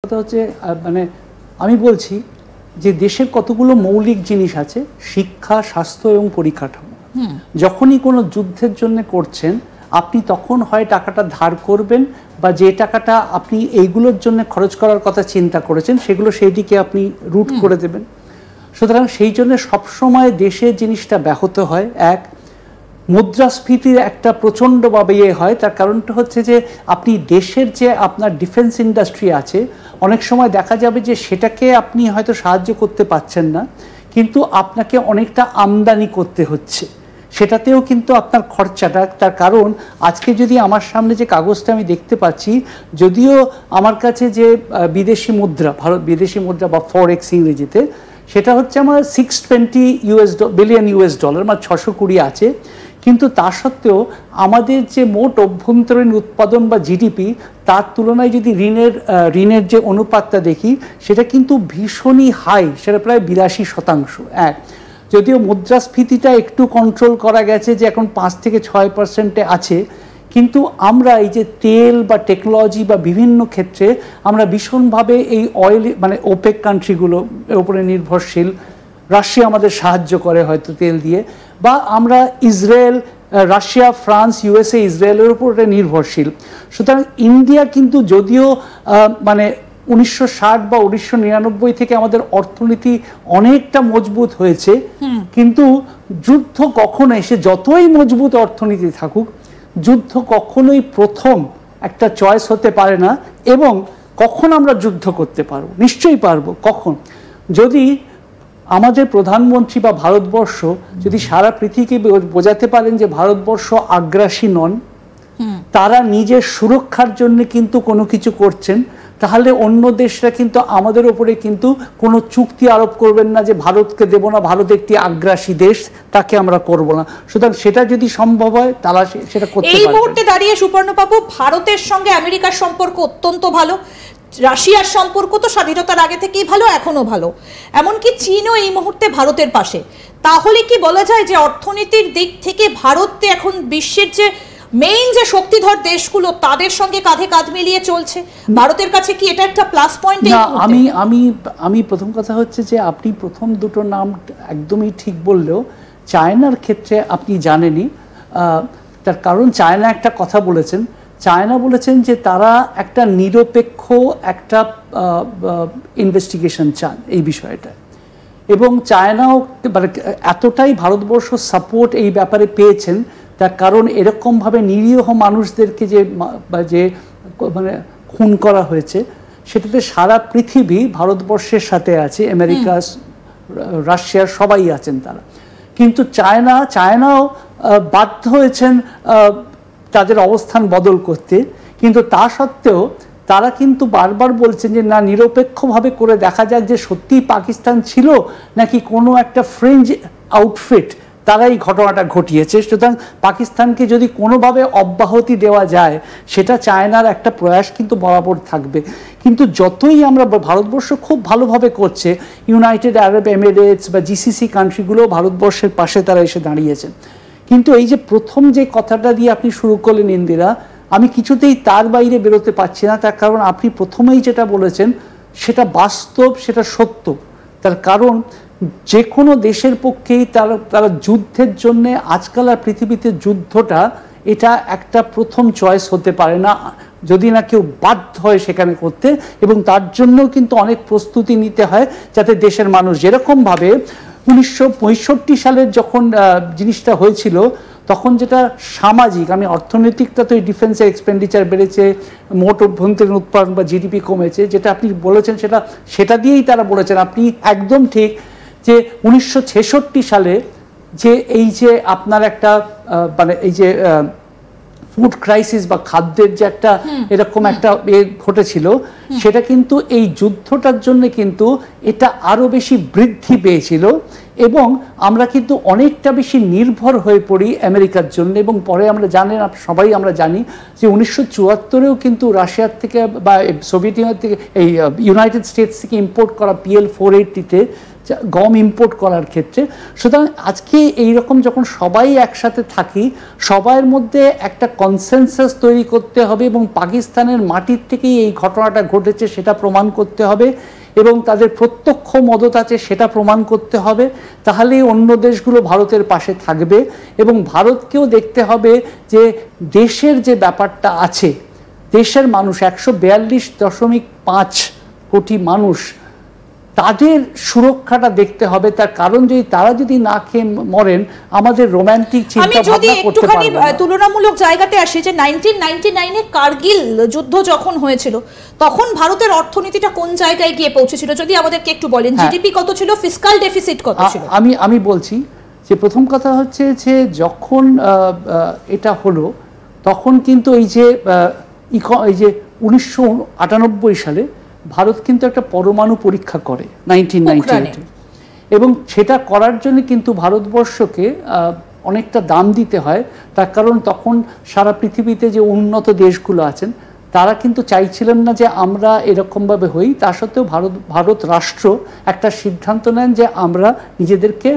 কথা হচ্ছে মানে আমি বলছি যে দেশের কতগুলো মৌলিক জিনিস আছে, শিক্ষা, স্বাস্থ্য এবং পরিকাঠামো। যখনই কোনো যুদ্ধের জন্য করছেন আপনি তখন হয় টাকাটা ধার করবেন বা যে টাকাটা আপনি এইগুলোর জন্য খরচ করার কথা চিন্তা করেছেন সেগুলো সেই দিকে আপনি রুট করে দেবেন। সুতরাং সেই জন্য সবসময় দেশের জিনিসটা ব্যাহত হয়। এক, মুদ্রাস্ফীতির একটা প্রচণ্ডভাবে হয়, তার কারণটা হচ্ছে যে আপনি দেশের যে আপনার ডিফেন্স ইন্ডাস্ট্রি আছে অনেক সময় দেখা যাবে যে সেটাকে আপনি হয়তো সাহায্য করতে পারছেন না, কিন্তু আপনাকে অনেকটা আমদানি করতে হচ্ছে, সেটাতেও কিন্তু আপনার খরচাটা। তার কারণ আজকে যদি আমার সামনে যে কাগজটা আমি দেখতে পাচ্ছি, যদিও আমার কাছে যে বিদেশি মুদ্রা, বিদেশি মুদ্রা বা ফরেক্স ইংরেজিতে, সেটা হচ্ছে আমার 620 বিলিয়ন ইউএস ডলার, মানে 620 আছে, কিন্তু তা সত্ত্বেও আমাদের যে মোট অভ্যন্তরীণ উৎপাদন বা জিডিপি তার তুলনায় যদি ঋণের যে অনুপাতটা দেখি সেটা কিন্তু ভীষণই হাই, সেটা প্রায় 82%। এক, যদিও মুদ্রাস্ফীতিটা একটু কন্ট্রোল করা গেছে যে এখন 5 থেকে 6% আছে, কিন্তু আমরা এই যে তেল বা টেকনোলজি বা বিভিন্ন ক্ষেত্রে আমরা ভীষণভাবে এই অয়েল মানে ওপেক কান্ট্রিগুলোর উপরে নির্ভরশীল। রাশিয়া আমাদের সাহায্য করে হয়তো তেল দিয়ে, বা আমরা ইসরায়েল, রাশিয়া, ফ্রান্স, ইউএসএ, ইসরায়েলের উপর নির্ভরশীল। সুতরাং ইন্ডিয়া কিন্তু যদিও মানে 1960 বা 1999 থেকে আমাদের অর্থনীতি অনেকটা মজবুত হয়েছে, কিন্তু যুদ্ধ কখনো এসে যতই মজবুত অর্থনীতি থাকুক, যুদ্ধ কখনোই প্রথম একটা চয়েস হতে পারে না। এবং কখন আমরা যুদ্ধ করতে পারবো? নিশ্চয়ই পারবো। কখন? যদি আমাদের প্রধানমন্ত্রী বা ভারতবর্ষ যদি সারা পৃথিবীকে বোঝাতে পারেন যে ভারতবর্ষ আগ্রাসী নন, তারা নিজের সুরক্ষার জন্য কিন্তু কোনো কিছু করছেন, তাহলে অন্য দেশরা কিন্তু আমাদের উপরে কিন্তু কোনো চুক্তি আরোপ করবেন না যে ভারতকে দেব না, ভারত একটি আগ্রাসী দেশ, তাকে আমরা করব না। সুতরাং সেটা যদি সম্ভব হয় তাহলে সেটা করতে পারবে। এই মুহূর্তে দাঁড়িয়ে সুপর্ণবাবু, ভারতের সঙ্গে আমেরিকার সম্পর্ক অত্যন্ত ভালো, রাশিয়ার সম্পর্ক তো স্বাধীনতার আগে থেকেই ভালো, এখনো ভালো, এমনকি চীনও এই মুহূর্তে ভারতের পাশে। তাহলে কি বলা যায় যে অর্থনীতির দিক থেকে ভারত এখন বিশ্বের যে মেইন যে শক্তিধর দেশগুলো তাদের সঙ্গে কাঁধে কাঁধ মিলিয়ে চলছে? ভারতের কাছে কি এটা একটা প্লাস পয়েন্ট? না, আমি প্রথম কথা হচ্ছে যে আপনি প্রথম দুটো নাম একদমই ঠিক বললেও চায়নার ক্ষেত্রে আপনি জানেনই, তার কারণ চায়না একটা কথা বলেছেন, চায়না বলেছেন যে তারা একটা নিরপেক্ষ একটা ইনভেস্টিগেশন চান এই বিষয়টা, এবং চায়নাও মানে এতটাই ভারতবর্ষ সাপোর্ট এই ব্যাপারে পেয়েছেন, তার কারণ এরকমভাবে নিরীহ মানুষদেরকে যে মানে খুন করা হয়েছে সেটাতে সারা পৃথিবী ভারতবর্ষের সাথে আছে, আমেরিকা, রাশিয়ার সবাই আছেন তারা। কিন্তু চায়নাও বাধ্য হয়েছেন তাদের অবস্থান বদল করতে, কিন্তু তা সত্ত্বেও তারা কিন্তু বারবার বলছেন যে না, নিরপেক্ষভাবে করে দেখা যাক যে সত্যিই পাকিস্তান ছিল নাকি কোনো একটা ফ্রেঞ্চ আউটফিট তারা এই ঘটনাটা ঘটিয়েছে। সুতরাং পাকিস্তানকে যদি কোনোভাবে অব্যাহতি দেওয়া যায় সেটা চায়নার একটা প্রয়াস কিন্তু বরাবর থাকবে। কিন্তু যতই আমরা, ভারতবর্ষ খুব ভালোভাবে করছে, ইউনাইটেড আরব এমিরেটস বা জিসিসি কান্ট্রিগুলো ভারতবর্ষের পাশে তারা এসে দাঁড়িয়েছেন। কিন্তু এই যে প্রথম যে কথাটা দিয়ে আপনি শুরু করলেন ইন্দিরা, আমি কিছুতেই তার বাইরে বেরোতে পারছি না, তার কারণ আপনি প্রথমেই যেটা বলেছেন সেটা বাস্তব, সেটা সত্য। তার কারণ যে কোনো দেশের পক্ষেই তারা যুদ্ধের জন্য আজকাল আর পৃথিবীতে যুদ্ধটা এটা একটা প্রথম চয়েস হতে পারে না, যদি না কেউ বাধ্য হয় সেখানে করতে, এবং তার জন্য কিন্তু অনেক প্রস্তুতি নিতে হয় যাতে দেশের মানুষ, যেরকমভাবে 1965 সালের যখন জিনিসটা হয়েছিল তখন যেটা সামাজিক, আমি অর্থনৈতিকটা তো এই ডিফেন্সের এক্সপেন্ডিচার বেড়েছে, মোট অভ্যন্তরীণ উৎপাদন বা জিডিপি কমেছে, যেটা আপনি বলেছেন সেটা দিয়েই তারা বলেছেন। আপনি একদম ঠিক যে 1966 সালে যে এই যে আপনার একটা মানে এই যে ফুড ক্রাইসিস বা খাদ্যের যে একটা এরকম একটা ঘটেছিল, সেটা কিন্তু এই যুদ্ধটার জন্য কিন্তু এটা আরো বেশি বৃদ্ধি পেয়েছিল, এবং আমরা কিন্তু অনেকটা বেশি নির্ভর হয়ে পড়ি আমেরিকার জন্য। এবং পরে আমরা সবাই আমরা জানি যে 1974-এও কিন্তু রাশিয়ার থেকে বা সোভিয়েত ইউনিয়ন থেকে, এই ইউনাইটেড স্টেটস থেকে ইম্পোর্ট করা PL-480-তে গম ইম্পোর্ট করার ক্ষেত্রে। সুতরাং আজকে এইরকম যখন সবাই একসাথে থাকি, সবার মধ্যে একটা কনসেনসাস তৈরি করতে হবে এবং পাকিস্তানের মাটির থেকেই এই ঘটনাটা ঘটেছে সেটা প্রমাণ করতে হবে এবং তাদের প্রত্যক্ষ মদত আছে সেটা প্রমাণ করতে হবে। তাহলেই অন্য দেশগুলো ভারতের পাশে থাকবে এবং ভারতকেও দেখতে হবে যে দেশের যে ব্যাপারটা আছে, দেশের মানুষ 142.5 কোটি মানুষ, তাদের সুরক্ষাটা দেখতে হবে। তার কারণ যদি তারা যদি না খেয়ে মরেন, আমাদের রোমান্টিক চিন্তা ভাবনা করতে পারবো না। তুলনামূলক জায়গাতে আসি যে 1999-এ কার্গিল যুদ্ধ যখন হয়েছিল তখন ভারতের অর্থনীতিটা কোন জায়গায় গিয়ে পৌঁছেছিল, যদি আমাদেরকে একটু বলেন। জিডিপি কত ছিল, ফিস্কাল ডেফিসিট কত ছিল? আমি বলছি যে প্রথম কথা হচ্ছে যে যখন এটা হলো তখন কিন্তু এই যে 1998 সালে ভারত কিন্তু একটা পরমাণু পরীক্ষা করে 1998, এবং সেটা করার জন্য কিন্তু ভারতবর্ষকে অনেকটা দাম দিতে হয়। তার কারণ তখন সারা পৃথিবীতে যে উন্নত দেশগুলো আছেন তারা কিন্তু চাইছিলেন না যে আমরা এরকমভাবে হই। তা সত্ত্বেও ভারত রাষ্ট্র একটা সিদ্ধান্ত নেন যে আমরা নিজেদেরকে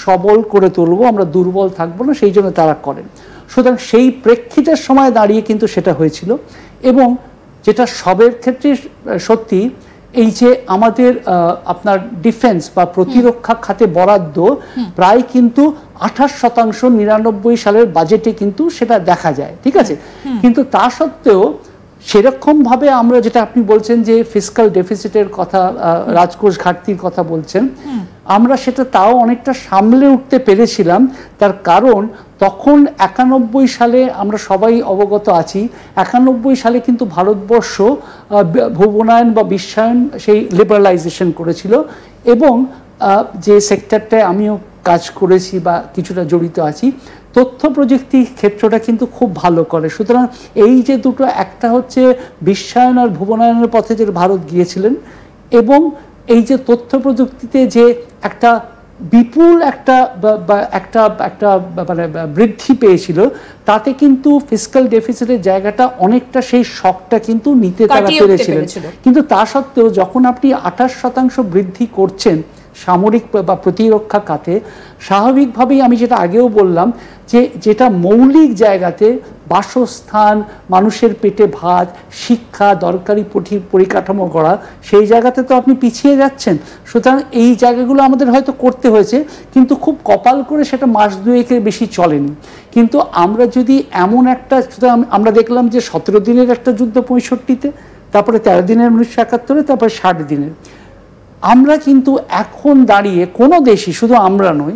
সবল করে তুলব, আমরা দুর্বল থাকবো না, সেই জন্য তারা করেন। সুতরাং সেই প্রেক্ষিতের সময় দাঁড়িয়ে কিন্তু সেটা হয়েছিল। এবং যেটা সবের ক্ষেত্রে সত্যি, এই যে আমাদের আপনার ডিফেন্স বা প্রতিরক্ষা খাতে বরাদ্দ প্রায় কিন্তু 28% 99 সালের বাজেটে কিন্তু সেটা দেখা যায়, ঠিক আছে। কিন্তু তা সত্ত্বেও সেরকমভাবে আমরা, যেটা আপনি বলছেন যে ফিস্কাল ডেফিসিটের কথা, রাজকোষ ঘাটতির কথা বলছেন, আমরা সেটা তাও অনেকটা সামলে উঠতে পেরেছিলাম। তার কারণ তখন 91 সালে আমরা সবাই অবগত আছি, 91 সালে কিন্তু ভারতবর্ষ ভুবনায়ন বা বিশ্বায়ন সেই লিবারালাইজেশন করেছিল এবং যে সেক্টরটায় আমিও কাজ করেছি বা কিছুটা জড়িত আছি, তথ্য প্রযুক্তি ক্ষেত্রটা কিন্তু খুব ভালো করে। সুতরাং এই যে দুটো, একটা হচ্ছে বিশ্বায়ন আর ভুবনায়নের পথে যে ভারত গিয়েছিলেন, এবং এই যে তথ্য প্রযুক্তিতে যে একটা বিপুল একটা মানে বৃদ্ধি পেয়েছিল, তাতে কিন্তু ফিস্কাল ডেফিসিটের জায়গাটা অনেকটা সেই শকটা কিন্তু নিতে তারা পেরেছিলেন। কিন্তু তা সত্ত্বেও যখন আপনি 28% বৃদ্ধি করছেন সামরিক বা প্রতিরক্ষা খাতে, স্বাভাবিকভাবেই আমি যেটা আগেও বললাম যে যেটা মৌলিক জায়গাতে বাসস্থান, মানুষের পেটে ভাত, শিক্ষা, দরকারি পরিকাঠামো করা, সেই জায়গাতে তো আপনি পিছিয়ে যাচ্ছেন। সুতরাং এই জায়গাগুলো আমাদের হয়তো করতে হয়েছে, কিন্তু খুব কপাল করে সেটা মাস দুয়েকের বেশি চলেনি। কিন্তু আমরা যদি এমন একটা, আমরা দেখলাম যে 17 দিনের একটা যুদ্ধ 65-তে, তারপরে 13 দিনের 1971, তারপরে 60 দিনের। আমরা কিন্তু এখন দাঁড়িয়ে কোনো দেশই, শুধু আমরা নই,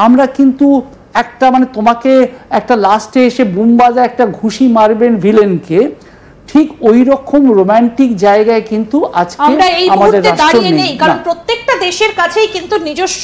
আমরা কিন্তু একটা মানে তোমাকে একটা লাস্টে এসে বুম বাজা একটা ঘুষি মারবেন ভিলেনকে, ঠিক ওই রকম রোমান্টিক জায়গায় কিন্তু আজকে আমাদের রাষ্ট্র নেই। কারণ প্রত্যেকটা দেশের কাছেই কিন্তু নিজস্ব